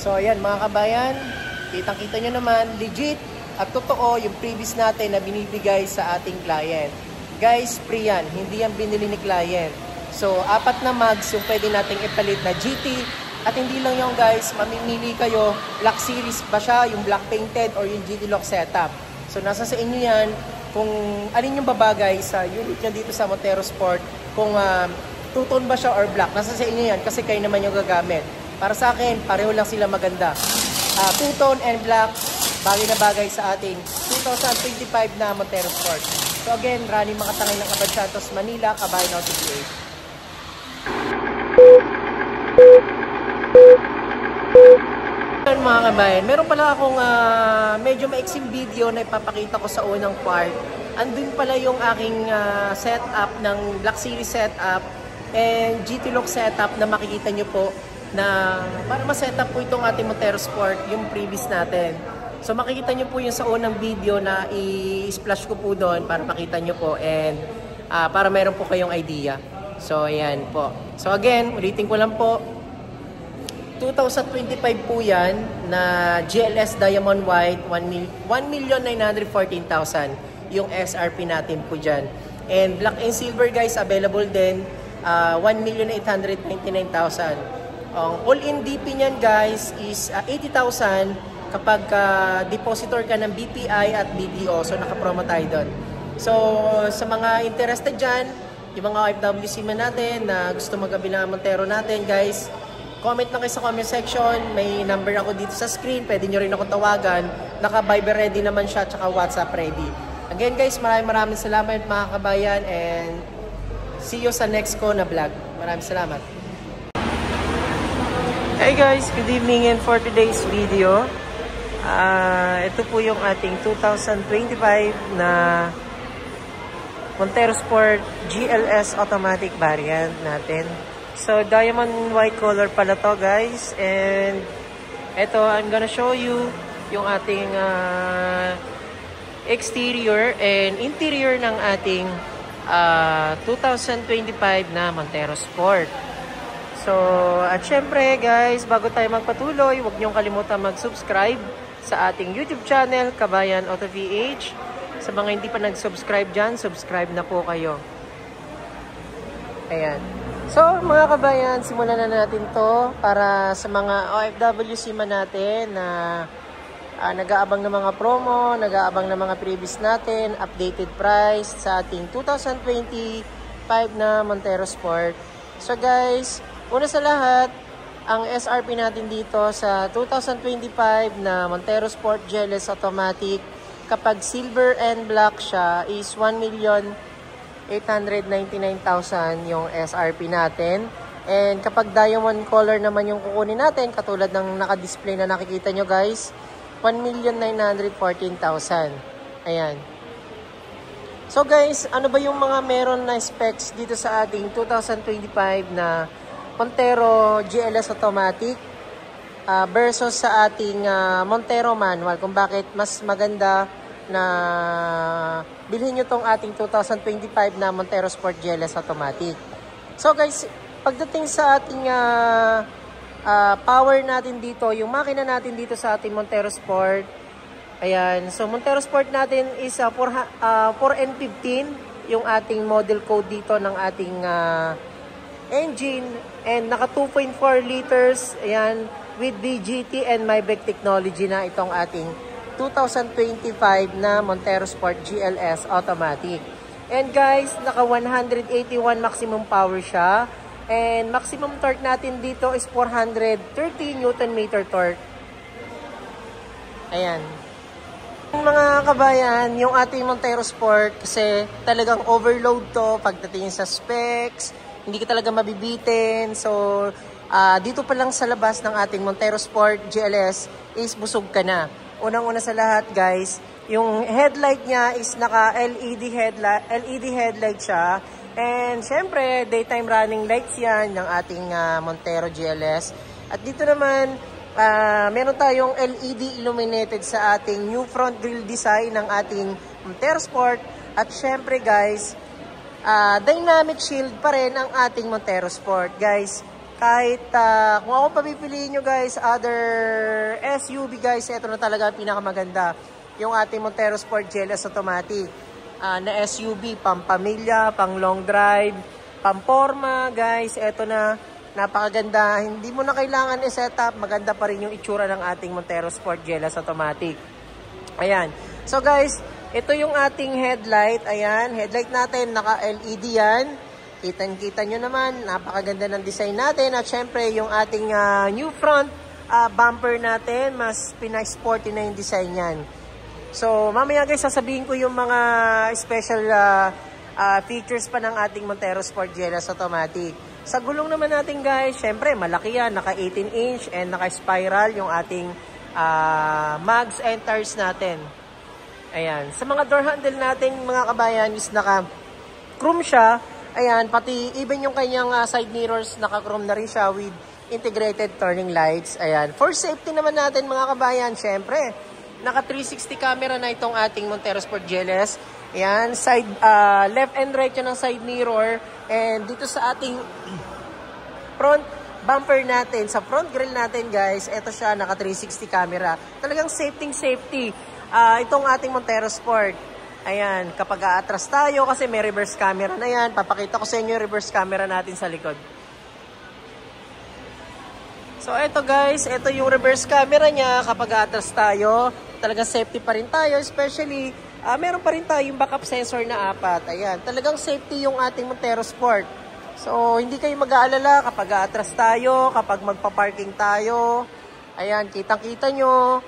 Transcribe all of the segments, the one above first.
So ayan mga kabayan, kitang-kita nyo naman, legit at totoo yung previous natin na binibigay sa ating client. Guys, free yan, hindi yan binili ni client. So 4 na mags yung pwede nating ipalit na GT. At hindi lang yung guys, mamimili kayo, black series ba siya, yung black painted or yung GT lock setup. So nasa sa inyo yan kung alin yung babagay sa unit nyo dito sa Montero Sport. Kung two-tone ba siya or black, nasa sa inyo yan kasi kayo naman yung gagamit. Para sa akin, pareho lang sila maganda. Two-tone and black, bagay na bagay sa ating 2025 na Montero Sport. So again, running Makatangay ng Abad Santos, Manila, Kabayan Auto PH. Mga kabayan, meron pala akong medyo maiksing video na ipapakita ko sa unang part. Andun pala yung aking setup ng Black Series setup and GT Lock setup na makikita nyo po na para ma-setup po itong ating Montero Sport, yung previous natin. So makikita nyo po yung sa unang video na i-splash ko po doon para makita nyo po and para meron po kayong idea. So ayan po. So again, ulitin ko lang po, 2025 po yan na GLS Diamond White, 1,914,000 yung SRP natin po dyan. And Black and Silver guys, available din, 1,899,000. Ang all-in DP nyan guys is 80,000 kapag depositor ka ng BPI at BDO. So naka-promo tayo doon. So sa mga interested dyan, yung mga OFWC man natin na gusto mag-abila ng Montero natin guys, comment na kayo sa comment section. May number ako dito sa screen. Pwede nyo rin ako tawagan. Naka-Viber ready naman siya, tsaka WhatsApp ready. Again guys, maraming salamat mga kabayan and see you sa next ko na vlog. Maraming salamat. Hey guys, good evening and for today's video. Ito po yung ating 2025 na Montero Sport GLS automatic variant natin. So, diamond white color pala to guys. And ito, I'm gonna show you yung ating exterior and interior ng ating 2025 na Montero Sport. So, at syempre guys, bago tayo magpatuloy, huwag niyong kalimutan mag-subscribe sa ating YouTube channel, Kabayan Auto PH. Sa mga hindi pa nag-subscribe dyan, subscribe na po kayo. Ayan. So, mga kabayan, simulan na natin to para sa mga OFWC man natin na nag-aabang ng mga promo, nag-aabang ng mga previous natin, updated price sa ating 2025 na Montero Sport. So guys, una sa lahat, ang SRP natin dito sa 2025 na Montero Sport GLS Automatic, kapag silver and black siya, is 1,899,000 yung SRP natin. And kapag diamond color naman yung kukunin natin, katulad ng naka-display na nakikita nyo guys, 1,914,000. Ayan. So guys, ano ba yung mga meron na specs dito sa ating 2025 na Montero GLS Automatic versus sa ating Montero Manual? Kung bakit mas maganda na bilhin nyo tong ating 2025 na Montero Sport GLS Automatic. So guys, pagdating sa ating power natin dito, yung makina natin dito sa ating Montero Sport, ayan, so Montero Sport natin is 4N15 yung ating model code dito ng ating engine, and naka 2.4 liters, ayan, with BGT and Mybec technology na itong ating 2025 na Montero Sport GLS Automatic. And guys, naka 181 maximum power siya. And maximum torque natin dito is 430 Nm torque. Ayan. Mga kabayan, yung ating Montero Sport kasi talagang overload to pagdating sa specs. Hindi ka talaga mabibitin. So, dito pa lang sa labas ng ating Montero Sport GLS is busog ka na. Unang-una sa lahat guys, yung headlight niya is naka LED headlight siya. And syempre, daytime running lights yan ng ating Montero GLS. At dito naman, meron tayong LED illuminated sa ating new front grille design ng ating Montero Sport. At syempre guys, dynamic shield pa rin ang ating Montero Sport. Guys, Kahit kung ako papipiliin nyo guys, other SUV guys, ito na talaga pinakamaganda. Yung ating Montero Sport GLS Automatic na SUV, pampamilya, pang long drive, pamporma guys. Ito na, napakaganda. Hindi mo na kailangan i-set up. Maganda pa rin yung itsura ng ating Montero Sport GLS Automatic. Ayan. So guys, ito yung ating headlight. Ayan, headlight natin, naka-LED yan. Kita-kita nyo naman, napakaganda ng design natin. At syempre, yung ating new front bumper natin, mas pinay-sporty na yung design yan. So, mamaya guys, sasabihin ko yung mga special features pa ng ating Montero Sport GLS Automatic. Sa gulong naman natin guys, syempre, malaki yan. Naka 18-inch and naka-spiral yung ating mags and tires natin. Ayan. Sa mga door handle natin, mga kabayan, is naka-chrome siya. Ayan, pati even yung kanyang side mirrors, naka-chrome na rin siya with integrated turning lights. Ayan. For safety naman natin mga kabayan, syempre, naka 360 camera na itong ating Montero Sport GLS. Ayan, side, left and right yun ng side mirror. And dito sa ating front bumper natin, sa front grille natin guys, ito siya, naka 360 camera. Talagang safety. Itong ating Montero Sport. Ayan, kapag aatras tayo, kasi may reverse camera na yan, papakita ko sa inyo yung reverse camera natin sa likod. So, eto guys, ito yung reverse camera niya. Kapag aatras tayo, talagang safety pa rin tayo. Especially, meron pa rin tayong backup sensor na 4. Ayan, talagang safety yung ating Montero Sport. So, hindi kayo mag-aalala kapag aatras tayo, kapag magpa-parking tayo. Ayan, kitang-kita nyo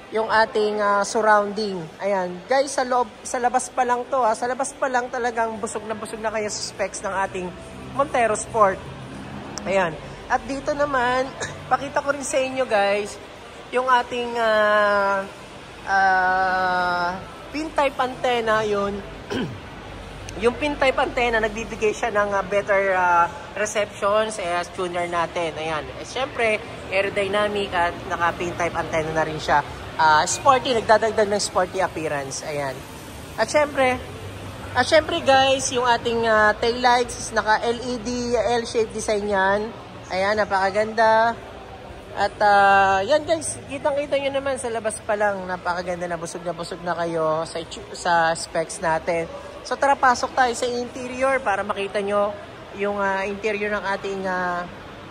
yung ating surrounding. Ayan, guys, sa labas pa lang to, sa labas pa lang talagang busog na kayo sa specs ng ating Montero Sport. Ayan, at dito naman, pakita ko rin sa inyo guys, yung ating pin-type antenna, yun. Yung pin-type antenna, nagbibigay siya ng better reception sa tuner natin. Ayan, syempre, aerodynamic at naka-pin-type antenna na rin siya. Sporty, nagdadagdag ng sporty appearance. Ayan. At syempre guys, yung ating tail lights, naka LED, L-shaped design yan. Ayan, napakaganda. At yan guys, kitang-kita nyo naman sa labas pa lang, napakaganda na busog na kayo sa specs natin. So tara, pasok tayo sa interior para makita nyo yung interior ng ating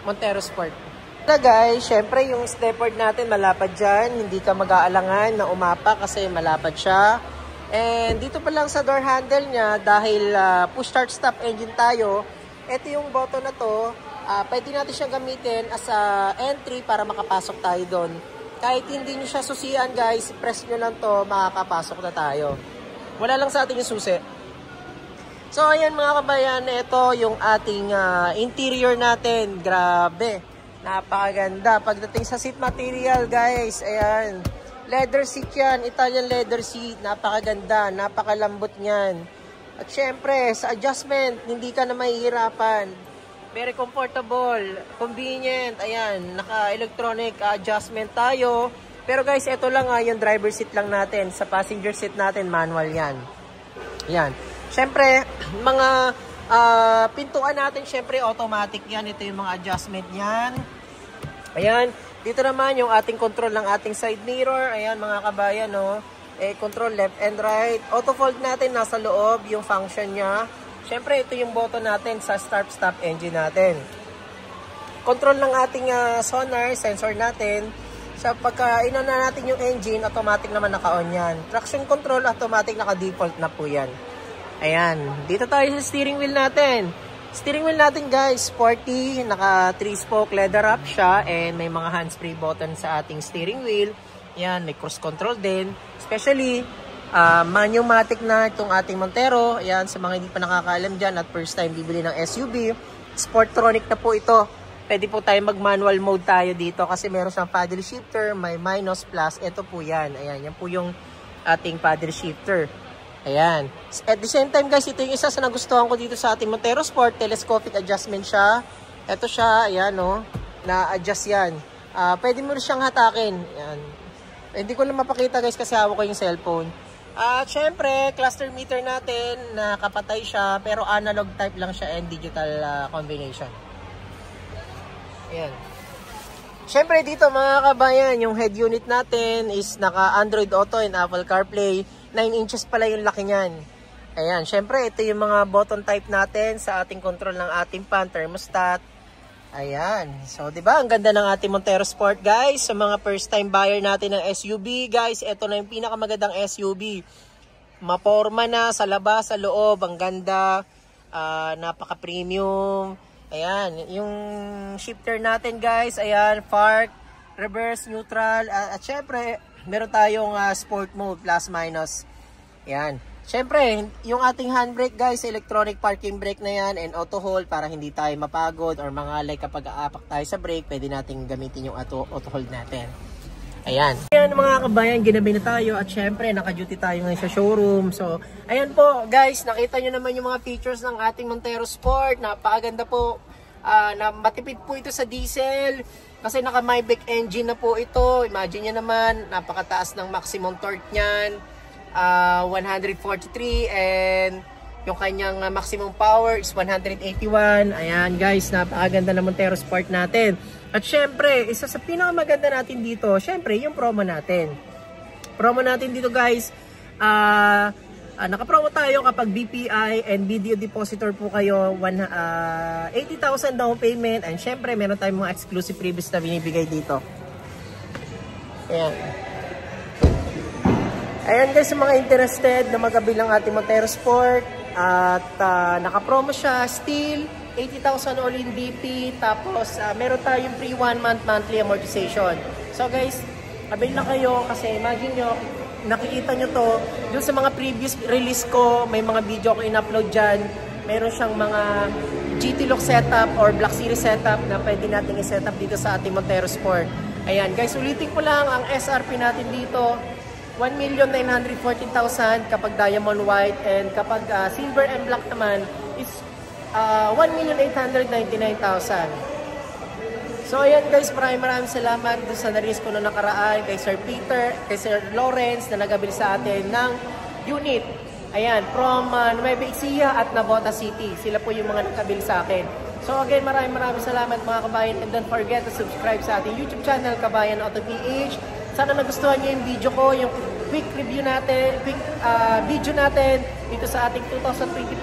Montero Sport. Na guys, syempre yung stepboard natin malapad dyan, hindi ka mag-aalangan na umapa kasi malapad siya. And dito pa lang sa door handle niya, dahil push start stop engine tayo, ito yung button na to, pwede natin siyang gamitin as entry para makapasok tayo doon. Kahit hindi nyo siya susian guys, press nyo lang to, makakapasok na tayo. Wala lang sa atin yung susi. So ayan mga kabayan, ito yung ating interior natin, grabe. Napakaganda. Pagdating sa seat material, guys, ayan. Leather seat yan. Italian leather seat. Napakaganda. Napakalambot niyan. At syempre, sa adjustment, hindi ka na mahihirapan. Very comfortable. Convenient. Ayan. Naka-electronic adjustment tayo. Pero guys, ito lang yung driver seat lang natin. Sa passenger seat natin, manual yan. Ayan. Syempre, mga pintuan natin, syempre, automatic yan. Ito yung mga adjustment yan. Ayan, dito naman yung ating control ng ating side mirror. Ayan mga kabayan, no? Control left and right. Auto fold natin nasa loob yung function niya. Syempre, ito yung button natin sa start-stop engine natin. Control ng ating sonar, sensor natin. Sa pagka-ino na natin yung engine, automatic naman naka-on yan. Traction control, automatic naka-default na po yan. Ayan, dito tayo sa steering wheel natin. Steering wheel natin guys, sporty, naka 3-spoke leather wrap siya and may mga hands-free button sa ating steering wheel. Yan, may cruise control din. Especially, manumatic na itong ating Montero. Ayan, sa mga hindi pa nakakaalam dyan at first time bibili ng SUV, Sportronic na po ito. Pwede po tayo mag-manual mode tayo dito kasi meron siyang paddle shifter, may minus, plus. Ito po yan. Ayan, yan po yung ating paddle shifter. Ayan. At the same time guys, ito yung isa sa nagustuhan ko dito sa ating Montero Sport. Telescopic adjustment siya. Ito siya, ayan no. Na-adjust yan. Pwede mo rin siyang hatakin. Ayan. Hindi ko lang mapakita guys kasi hawak ko yung cellphone. At syempre, cluster meter natin, nakapatay siya. Pero analog type lang siya and digital combination. Ayan. Siyempre dito mga kabayan, yung head unit natin is naka Android Auto and Apple CarPlay. 9 inches pala yung laki niyan. Ayan, siyempre ito yung mga button type natin sa ating control ng ating fan thermostat. Ayan. So, 'di ba? Ang ganda ng ating Montero Sport, guys. Sa mga first time buyer natin ng SUV, guys, ito na yung pinakamagandang SUV. Maporma na sa labas, sa loob, ang ganda. Napaka-premium. Ayan, yung shifter natin, guys, ayan, park, reverse, neutral, at syempre, meron tayong sport mode, plus minus. Ayan. Syempre, yung ating handbrake, guys, electronic parking brake na yan, and auto hold para hindi tayo mapagod or mangalay kapag aapak tayo sa brake, pwede natin gamitin yung auto hold natin. Ayan. Ayan mga kabayan, ginabi na tayo at syempre naka-duty tayo ngayon sa showroom. So, ayan po guys, nakita nyo naman yung mga features ng ating Montero Sport. Napakaganda po. Matipid po ito sa diesel kasi naka-Maybach engine na po ito. Imagine nyo naman, napakataas ng maximum torque nyan. 143 and yung kanyang maximum power is 181. Ayan guys, napakaganda ng Montero Sport natin. At syempre, isa sa pinakamaganda natin dito, syempre, yung promo natin. Promo natin dito guys, naka-promo tayo kapag BPI and video depositor po kayo, 80,000 down payment. And syempre, meron tayong mga exclusive freebies na binibigay dito. Ayan. Ayan guys, sa mga interested na magabilang ating Montero Sport. At naka-promo siya, still 80,000 all-in DP, tapos meron tayong free 1 month monthly amortization. So guys, avail na kayo kasi imagine nyo, nakikita nyo to, dun sa mga previous release ko, may mga video ko in-upload dyan, meron siyang mga GT look setup or Black Series setup na pwede natin i-setup dito sa ating Montero Sport. Ayan guys, ulitin ko lang ang SRP natin dito, 1,914,000 kapag diamond white, and kapag silver and black naman is 1,899,000. So ayan guys, maraming salamat doon sa na-release ko noong nakaraan kay Sir Peter, kay Sir Lawrence na nagabil sa atin ng unit. Ayan, from Nueva Ecija at Navota City. Sila po yung mga nagkabil sa akin. So again, maraming salamat mga kabayan, and don't forget to subscribe sa ating YouTube channel, Kabayan Auto PH. Sana nagustuhan niyo yung video ko, yung quick review natin, quick video natin dito sa ating 2025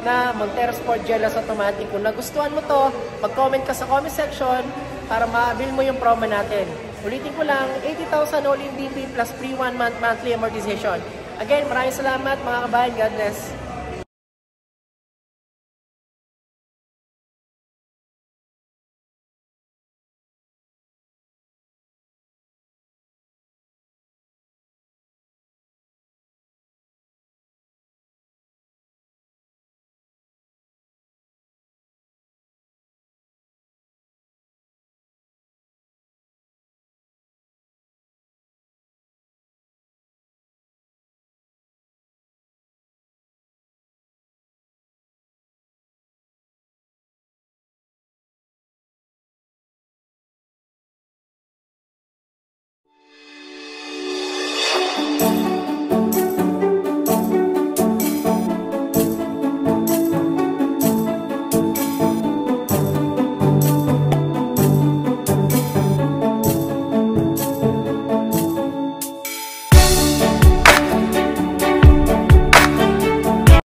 na Montero Sport GLS Automatic. Kung nagustuhan mo to, mag-comment ka sa comment section para ma-avail mo yung promo natin. Ulitin ko lang, 80,000 all-in DP plus free 1 month monthly amortization. Again, maraming salamat mga kabayan. God bless.